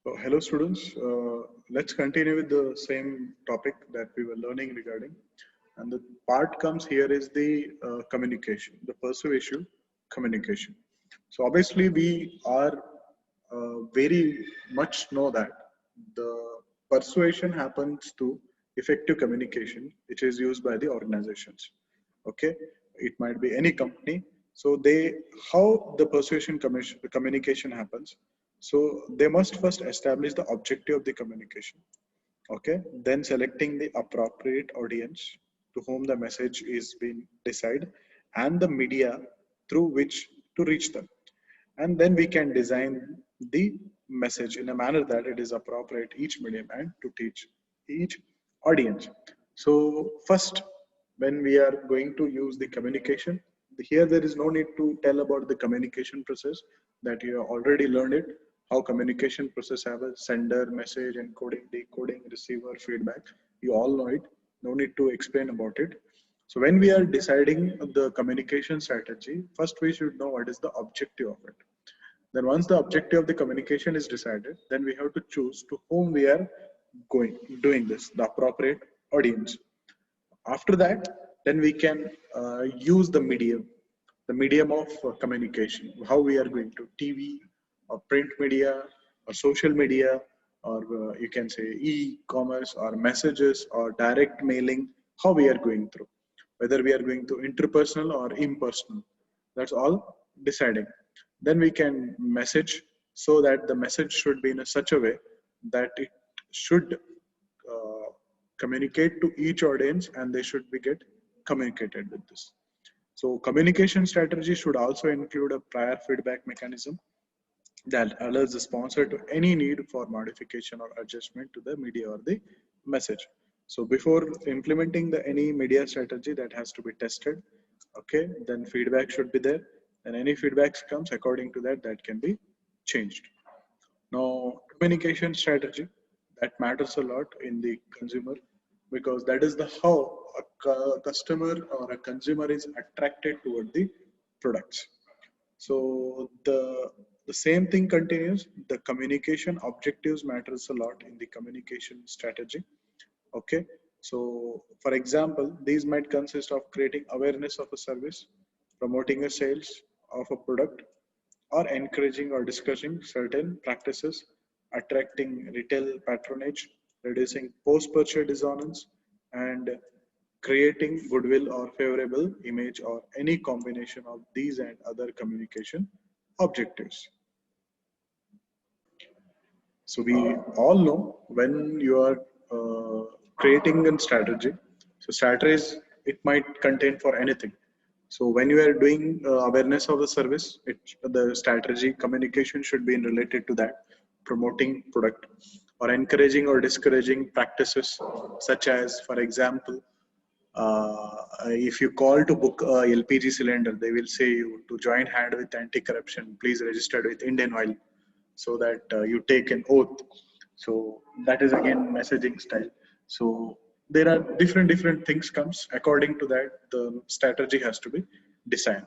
Hello students, let's continue with the same topic that we were learning regarding. And the part comes here is the communication, the persuasive communication. So obviously we are very much know that the persuasion happens to effective communication, which is used by the organizations. Okay, it might be any company. So how the communication happens. So they must first establish the objective of the communication. Okay, then selecting the appropriate audience to whom the message is being decided and the media through which to reach them. And then we can design the message in a manner that it is appropriate each medium and to teach each audience. So first, when we are going to use the communication, here there is no need to tell about the communication process that you have already learned it, how communication process have a sender, message, encoding, decoding, receiver, feedback. You all know it. No need to explain about it. So when we are deciding the communication strategy, first we should know what is the objective of it. Then once the objective of the communication is decided, then we have to choose to whom we are doing this, the appropriate audience. After that, then we can use the medium of communication, how we are going to TV or print media or social media, or you can say e-commerce or messages or direct mailing, how we are going through, whether we are going to interpersonal or impersonal. That's all deciding. Then we can message, so that the message should be in a such a way that it should communicate to each audience and they should be get communicated with this. So communication strategy should also include a prior feedback mechanism that allows the sponsor to any need for modification or adjustment to the media or the message. So before implementing the any media strategy, that has to be tested. Okay, then feedback should be there, and any feedbacks comes according to that, that can be changed. Now, communication strategy, that matters a lot in the consumer, because that is the how a customer or a consumer is attracted toward the products. So the same thing continues. The communication objectives matters a lot in the communication strategy. Okay. So for example, these might consist of creating awareness of a service, promoting a sales of a product, or encouraging or discussing certain practices, attracting retail patronage, reducing post-purchase dissonance, and creating goodwill or favorable image, or any combination of these and other communication objectives. So we all know when you are creating a strategy. So strategies, it might contain for anything. So when you are doing awareness of the service, the strategy communication should be related to that, promoting product or encouraging or discouraging practices, such as, for example, if you call to book a LPG cylinder, they will say you to join hand with anti-corruption, please register with Indian Oil, so that you take an oath. So that is again messaging style. So there are different things comes according to that. The strategy has to be designed.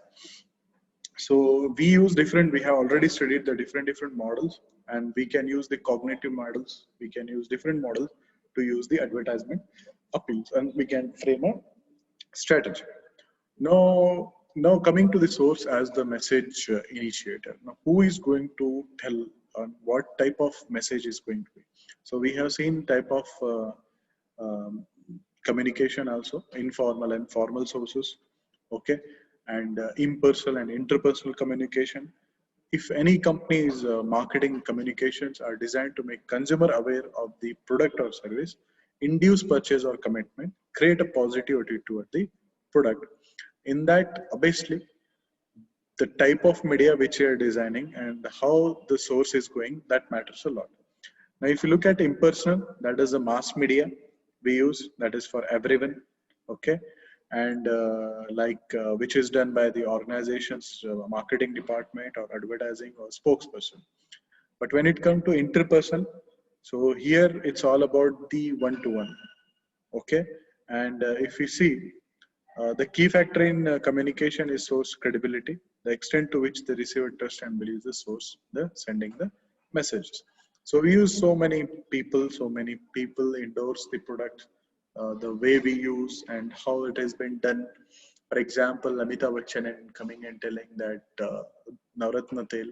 So we use different. We have already studied the different models, and we can use the cognitive models. We can use different models to use the advertisement appeals, and we can frame a strategy. Now coming to the source as the message initiator. Now, who is going to tell on what type of message is going to be? So we have seen type of communication also, informal and formal sources, okay, and impersonal and interpersonal communication. If any company's marketing communications are designed to make consumer aware of the product or service, induce purchase or commitment, create a positive attitude toward the product. In that, obviously, the type of media which you are designing and how the source is going, that matters a lot. Now, if you look at impersonal, that is the mass media we use, that is for everyone, okay, and which is done by the organization's marketing department or advertising or spokesperson. But when it comes to interpersonal, so here it's all about the one-to-one, okay, and if you see, the key factor in communication is source credibility, the extent to which the receiver trusts and believes the source, the sending the messages. So we use so many people endorse the product, the way we use and how it has been done. For example, Amitabh Bachchan coming and telling that Navratna Tel,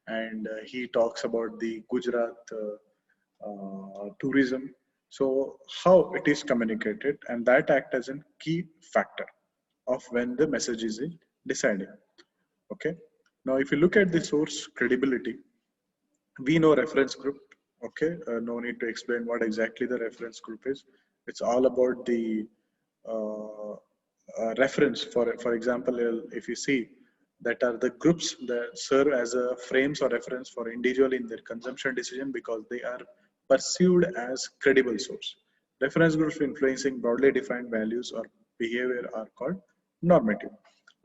and he talks about the Gujarat tourism. So how it is communicated, and that act as a key factor of when the message is deciding. Okay. Now, if you look at the source credibility, we know reference group. Okay, no need to explain what exactly the reference group is. It's all about the reference. For example, if you see, that are the groups that serve as a frames or reference for individual in their consumption decision because they are perceived as credible source. Reference groups influencing broadly defined values or behavior are called normative.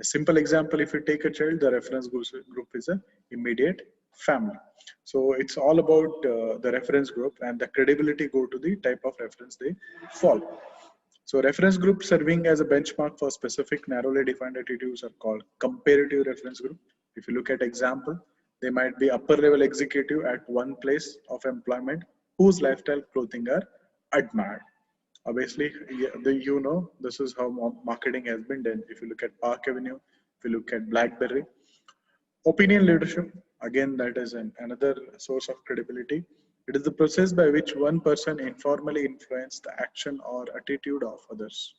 A simple example, if you take a child, the reference group is a immediate family. So it's all about the reference group, and the credibility go to the type of reference they follow. So reference group serving as a benchmark for specific narrowly defined attitudes are called comparative reference group. If you look at example, they might be upper level executive at one place of employment whose lifestyle clothing are admired. Obviously, yeah, this is how marketing has been done. If you look at Park Avenue, if you look at BlackBerry, opinion leadership, again, that is another source of credibility. It is the process by which one person informally influences the action or attitude of others,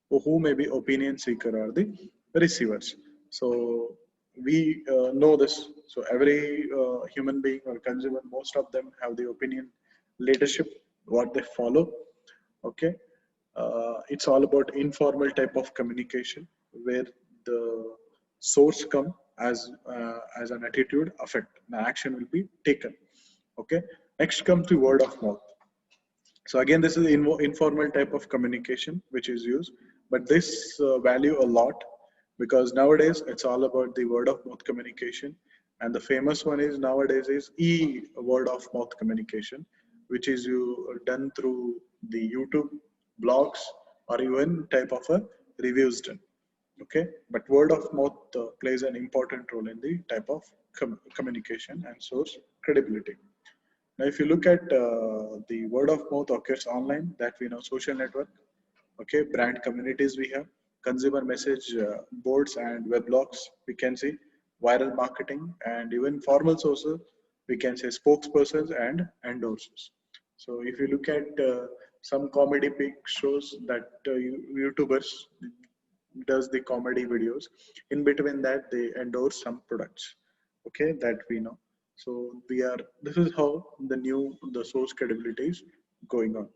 who may be opinion seeker or the receivers. So we know this. So every human being or consumer, most of them have the opinion leadership, what they follow. Okay, it's all about informal type of communication where the source come as an attitude affect the action will be taken. Okay, next comes the word of mouth. So again, this is informal type of communication which is used, but this value a lot because nowadays it's all about the word of mouth communication, and the famous one is nowadays is word of mouth communication, which is done through the YouTube blogs or even type of a reviews done. Okay, but word of mouth plays an important role in the type of communication and source credibility. Now, if you look at the word of mouth occurs online, that we know social network, okay, brand communities we have, consumer message boards and weblogs, we can see viral marketing and even formal sources, we can say spokespersons and endorsers. So if you look at some comedy pic shows that YouTubers does the comedy videos, in between that they endorse some products, okay, that we know. So this is how the source credibility is going on.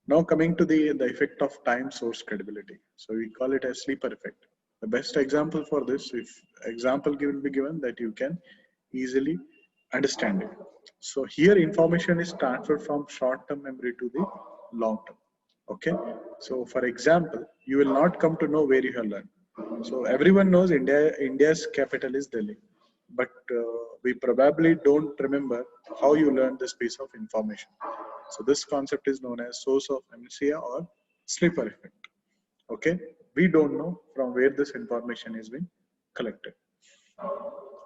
Now coming to the effect of time source credibility. So we call it as sleeper effect. The best example for this, if example given be given that you can easily understand it. So here information is transferred from short-term memory to the long-term. Okay. So for example, you will not come to know where you have learned. So everyone knows India's capital is Delhi, but we probably don't remember how you learned this piece of information. So this concept is known as source of amnesia or sleeper effect. Okay, we don't know from where this information is being collected.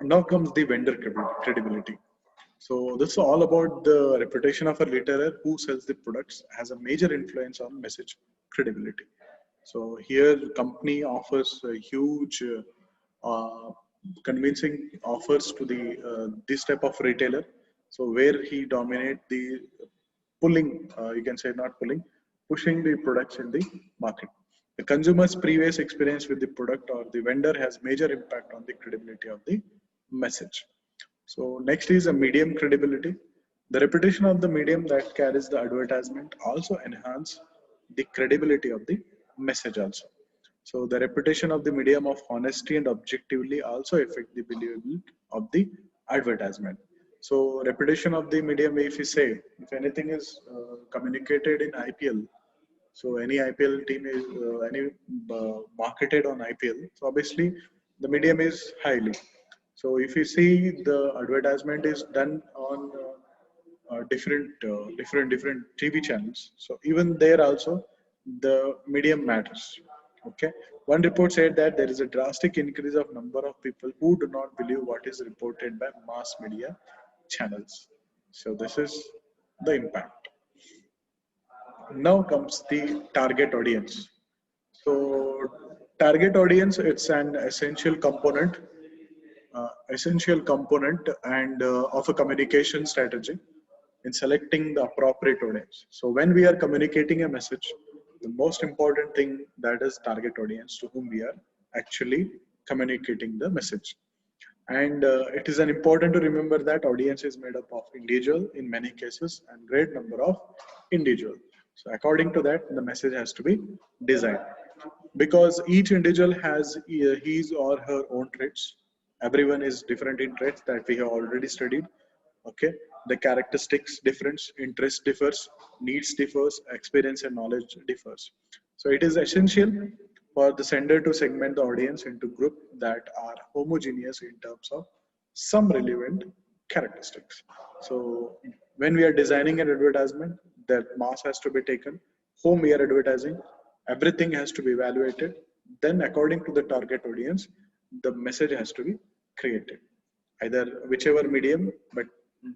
Now comes the vendor credibility. So this is all about the reputation of a retailer who sells the products has a major influence on message credibility. So here company offers a huge convincing offers to the this type of retailer. So where he dominate the pulling, you can say not pulling, pushing the products in the market. The consumer's previous experience with the product or the vendor has major impact on the credibility of the message. So next is a medium credibility. The reputation of the medium that carries the advertisement also enhance the credibility of the message also. So the reputation of the medium of honesty and objectively also affect the believability of the advertisement. So reputation of the medium, if you say, if anything is communicated in IPL, so any IPL team is marketed on IPL. So obviously the medium is highly. So if you see the advertisement is done on different TV channels. So even there also the medium matters. Okay. One report said that there is a drastic increase of number of people who do not believe what is reported by mass media channels. So this is the impact. Now comes the target audience. So target audience, it's an essential component and of a communication strategy in selecting the appropriate audience. So when we are communicating a message, the most important thing that is target audience to whom we are actually communicating the message. And it is an important to remember that audience is made up of individual in many cases and great number of individual. So according to that, the message has to be designed because each individual has his or her own traits. Everyone is different in traits that we have already studied. Okay, the characteristics difference, interest differs, needs differs, experience and knowledge differs. So it is essential for the sender to segment the audience into groups that are homogeneous in terms of some relevant characteristics. So when we are designing an advertisement, that mass has to be taken, whom we are advertising, everything has to be evaluated. Then according to the target audience, the message has to be created, either whichever medium, but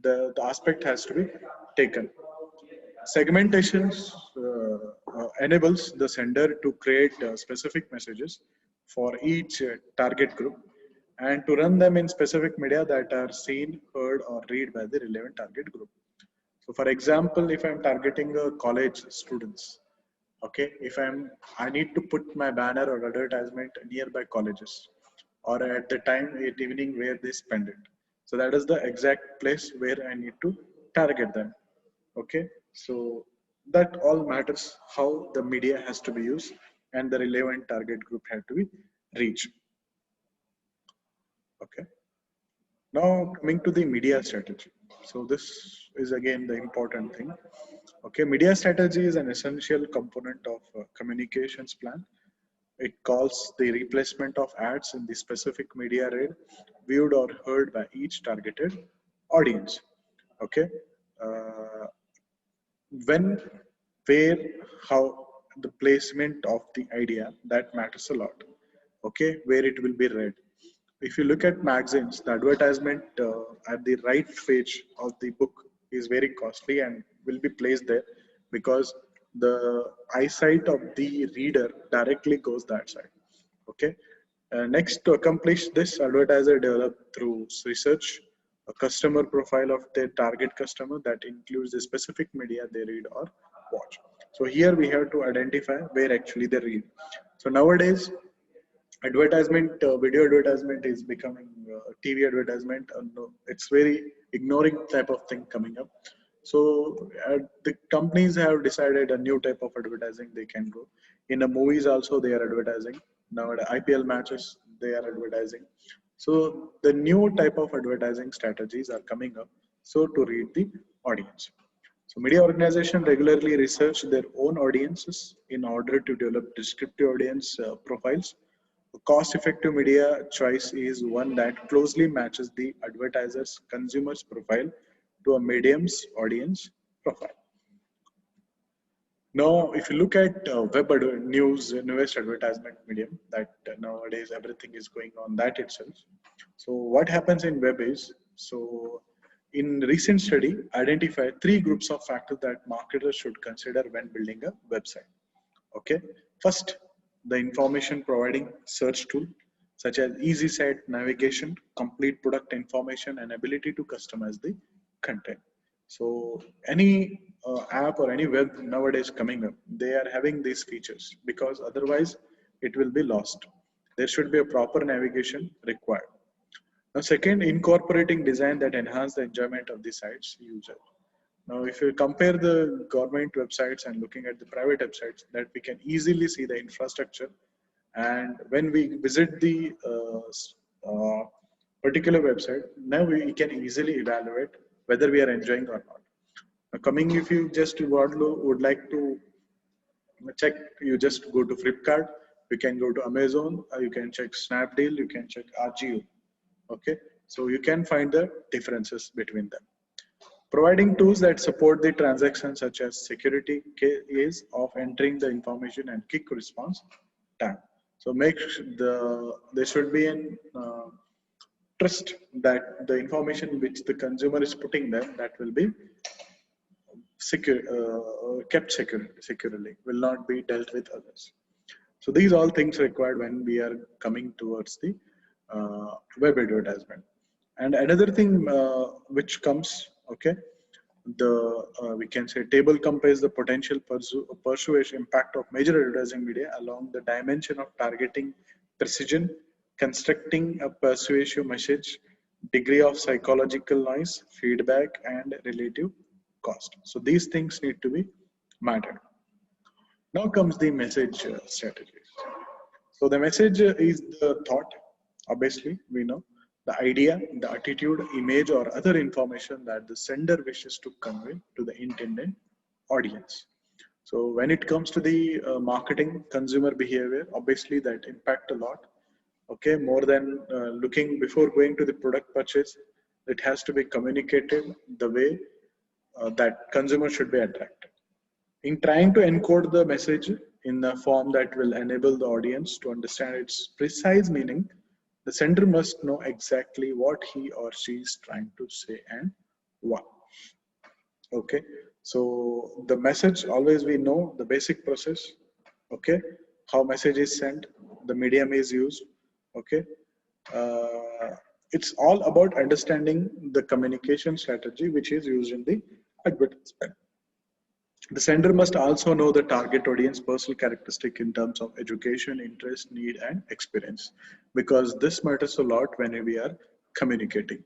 the aspect has to be taken. Segmentation enables the sender to create specific messages for each target group and to run them in specific media that are seen, heard, or read by the relevant target group. So, for example, if I'm targeting college students, okay, I need to put my banner or advertisement nearby colleges or at the time at evening where they spend it. So that is the exact place where I need to target them. Okay, so that all matters how the media has to be used and the relevant target group had to be reached. Okay, now coming to the media strategy. So this is again the important thing. Okay, media strategy is an essential component of communications plan. It calls the replacement of ads in the specific media read, viewed or heard by each targeted audience. Okay, uh, when, where, how, the placement of the idea that matters a lot. Okay, where it will be read. If you look at magazines, the advertisement at the right page of the book is very costly and will be placed there because the eyesight of the reader directly goes that side. Okay. Next, to accomplish this, advertiser develop through research a customer profile of their target customer that includes the specific media they read or watch. So here we have to identify where actually they read. So nowadays, video advertisement is becoming TV advertisement. No, it's very ignoring type of thing coming up. So the companies have decided a new type of advertising they can go. In the movies also they are advertising. Now at IPL matches they are advertising. So the new type of advertising strategies are coming up. So to read the audience. So media organization regularly research their own audiences in order to develop descriptive audience profiles. A cost-effective media choice is one that closely matches the advertiser's consumer's profile to a medium's audience profile. Now, if you look at news, newest advertisement medium, that nowadays everything is going on that itself. So what happens in web is, so in recent study, identify three groups of factors that marketers should consider when building a website. Okay, first, the information providing search tool, such as easy site navigation, complete product information, and ability to customize the content. So any app or any web nowadays coming up, they are having these features because otherwise it will be lost. There should be a proper navigation required. Now, second, incorporating design that enhance the enjoyment of the site's user. Now, if you compare the government websites and looking at the private websites, that we can easily see the infrastructure. And when we visit the particular website, now we can easily evaluate whether we are enjoying or not. Now, coming, if you just would like to check, you just go to Flipkart, you can go to Amazon, you can check Snapdeal, you can check RGO. Okay, so you can find the differences between them. Providing tools that support the transaction such as security keys of entering the information and quick response time. So there should be an trust that the information which the consumer is putting there, that will be secure, kept securely, will not be dealt with others. So these all things required when we are coming towards the web advertisement. And another thing which comes, okay, the we can say table compares the potential persuasive impact of major advertising media along the dimension of targeting, precision, constructing a persuasive message, degree of psychological noise, feedback, and relative cost. So these things need to be mattered. Now comes the message strategies. So the message is the thought, obviously, we know, the idea, the attitude, image, or other information that the sender wishes to convey to the intended audience. So when it comes to the marketing, consumer behavior, obviously that impact a lot. Okay, more than looking before going to the product purchase, it has to be communicated the way that consumer should be attracted. In trying to encode the message in a form that will enable the audience to understand its precise meaning, the sender must know exactly what he or she is trying to say and why. Okay, so the message, always we know the basic process. Okay, how message is sent, the medium is used. Okay, uh, it's all about understanding the communication strategy which is used in the advertisement. The sender must also know the target audience personal characteristic in terms of education, interest, need, and experience, because this matters a lot when we are communicating.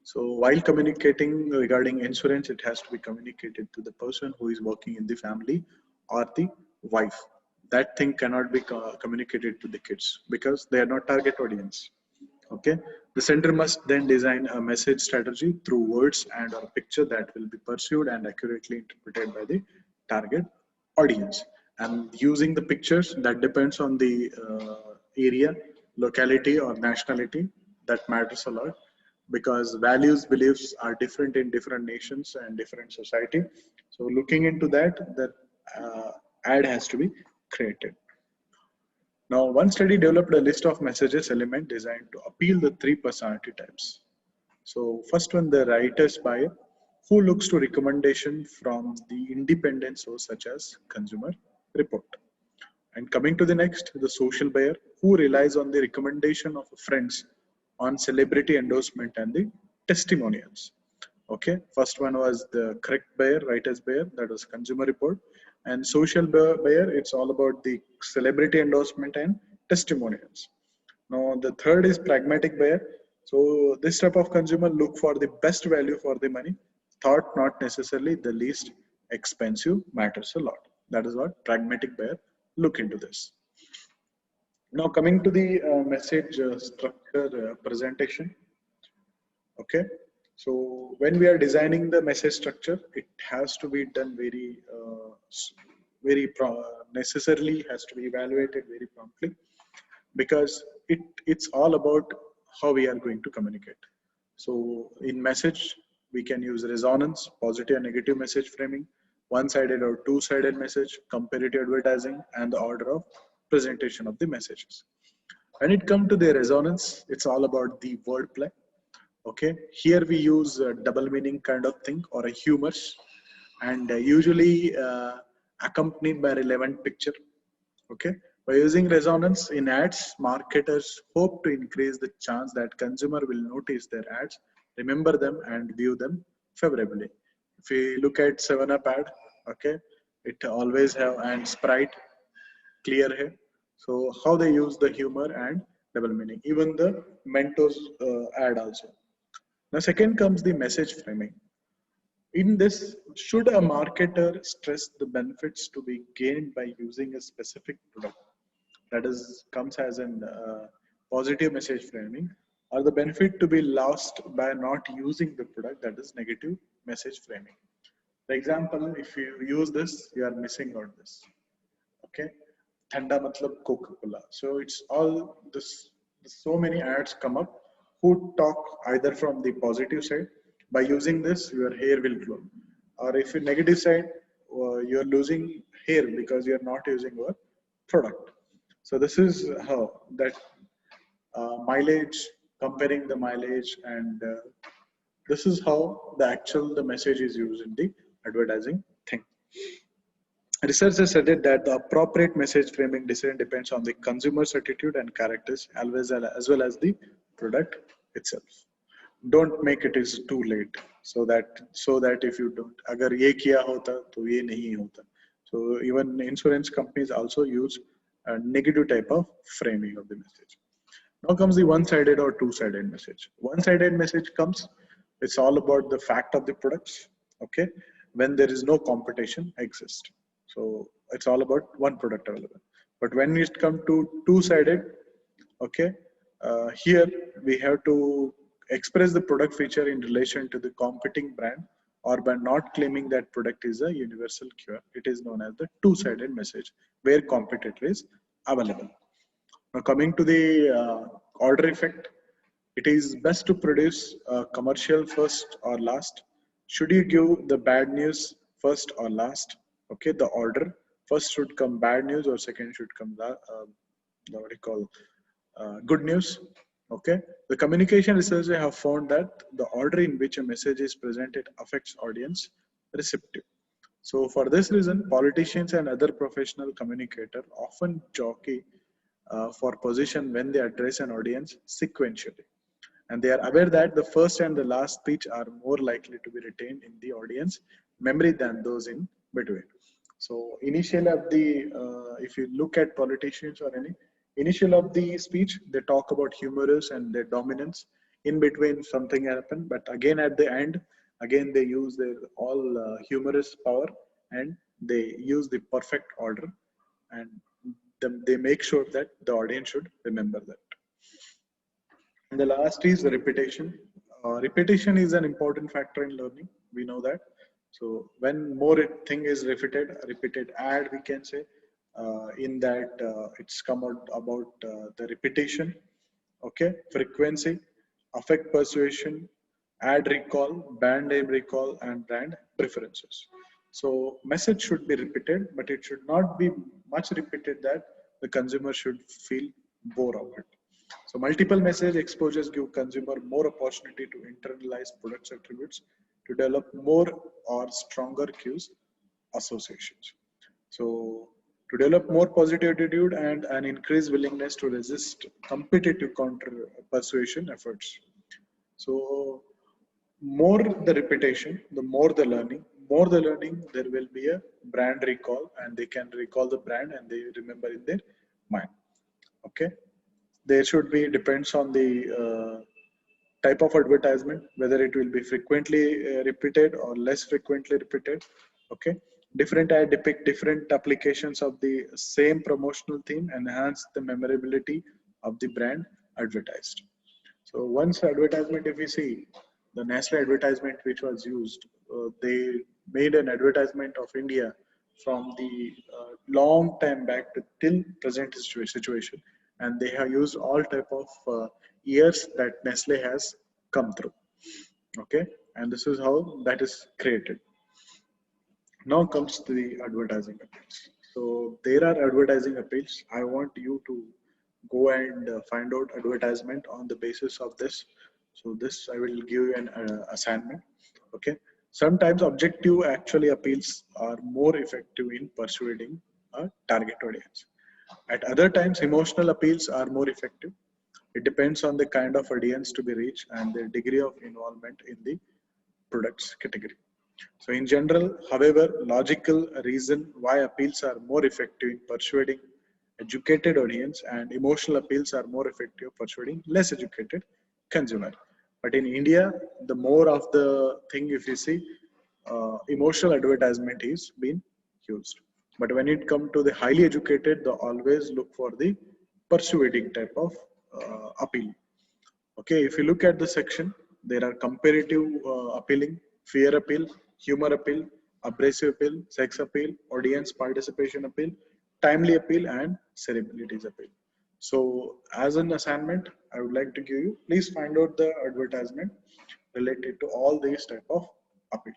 So while communicating regarding insurance, it has to be communicated to the person who is working in the family or the wife. That thing cannot be communicated to the kids because they are not target audience. Okay, the center must then design a message strategy through words and or picture that will be pursued and accurately interpreted by the target audience. And using the pictures, that depends on the area, locality, or nationality. That matters a lot because values, beliefs are different in different nations and different society. So looking into that, that ad has to be created. Now, one study developed a list of messages element designed to appeal the three personality types. So first one, the writer's buyer, who looks to recommendation from the independent source such as consumer report. And coming to the next, the social buyer, who relies on the recommendation of friends on celebrity endorsement and the testimonials. Okay, first one was the correct buyer, writer's buyer, that was consumer report. And social buyer, it's all about the celebrity endorsement and testimonials. Now, the third is pragmatic buyer. So this type of consumer look for the best value for the money, thought not necessarily the least expensive matters a lot. That is what pragmatic buyer look into this. Now coming to the message structure presentation. Okay, so when we are designing the message structure, it has to be done very necessarily has to be evaluated very promptly, because it's all about how we are going to communicate. So in message, we can use resonance, positive and negative message framing, one-sided or two-sided message, comparative advertising, and the order of presentation of the messages. When it comes to the resonance, it's all about the wordplay. Okay, here we use a double meaning kind of thing or a humors, and usually accompanied by relevant picture. Okay, by using resonance in ads, marketers hope to increase the chance that consumer will notice their ads, remember them, and view them favorably. If we look at 7-Up ad, okay, it always have and Sprite clear hair. So how they use the humor and double meaning, even the Mentos ad also. Now second comes the message framing. In this, should a marketer stress the benefits to be gained by using a specific product, that is comes as an positive message framing, or the benefit to be lost by not using the product, that is negative message framing. For example, if you use this, you are missing out this. Okay, Thanda matlab Coca-Cola. So it's all this. So many ads come up who talk either from the positive side. By using this, your hair will glow, or if you negative side, you're losing hair because you're not using your product. So this is how that mileage comparing the mileage, and this is how the message is used in the advertising thing. Researchers stated that the appropriate message framing decision depends on the consumer's attitude and characters, always as well as the product itself. Don't make it is too late, so that if you don't, अगर ये किया होता तो ये नहीं होता. So even insurance companies also use a negative type of framing of the message. Now comes the one-sided or two-sided message. One-sided message comes, it's all about the fact of the products, okay, when there is no competition exist. So it's all about one product available. But when it comes to two-sided, okay, here we have to express the product feature in relation to the competing brand, or by not claiming that product is a universal cure. It is known as the two-sided message, where competitor is available. Now coming to the order effect, it is best to produce a commercial first or last. Should you give the bad news first or last? Okay, the order first should come bad news, or second should come what you call good news. Okay, the communication researchers have found that the order in which a message is presented affects audience receptive. So for this reason, politicians and other professional communicators often jockey for position when they address an audience sequentially. And they are aware that the first and the last speech are more likely to be retained in the audience memory than those in between. So initial of the, if you look at politicians or any, initial of the speech, they talk about humorous and their dominance. In between something happened, but again at the end, again they use their all humorous power, and they use the perfect order, and they make sure that the audience should remember that. And the last is the repetition. Repetition is an important factor in learning. We know that. So when more thing is repeated ad, we can say, in that it's come out about the repetition, okay, frequency, affect persuasion, ad recall, brand name recall, and brand preferences. So message should be repeated, but it should not be much repeated that the consumer should feel bored of it. So multiple message exposures give consumer more opportunity to internalize products attributes, to develop more or stronger cues associations. So to develop more positive attitude and an increased willingness to resist competitive counter persuasion efforts. So more the repetition, the more the learning, there will be a brand recall, and they can recall the brand and they remember in their mind. Okay, there should be, depends on the type of advertisement, whether it will be frequently repeated or less frequently repeated. Okay, different ad depict different applications of the same promotional theme, enhance the memorability of the brand advertised. So once advertisement, if we see the Nestle advertisement which was used, they made an advertisement of India from the long time back to till present situation, and they have used all type of years that Nestle has come through. Okay, and this is how that is created. Now comes to the advertising appeals. So there are advertising appeals. I want you to go and find out advertisement on the basis of this. So this I will give you an assignment. Okay. Sometimes objective actually appeals are more effective in persuading a target audience. At other times, emotional appeals are more effective. It depends on the kind of audience to be reached and the degree of involvement in the products category. So in general, however, logical reason why appeals are more effective in persuading educated audience, and emotional appeals are more effective persuading less educated consumer. But in India, the more of the thing, if you see, emotional advertisement is being used. But when it comes to the highly educated, they always look for the persuading type of appeal. Okay, if you look at the section, there are comparative appealing, fear appeal, humor appeal, abrasive appeal, sex appeal, audience participation appeal, timely appeal, and celebrities appeal. So as an assignment, I would like to give you, please find out the advertisement related to all these type of appeals.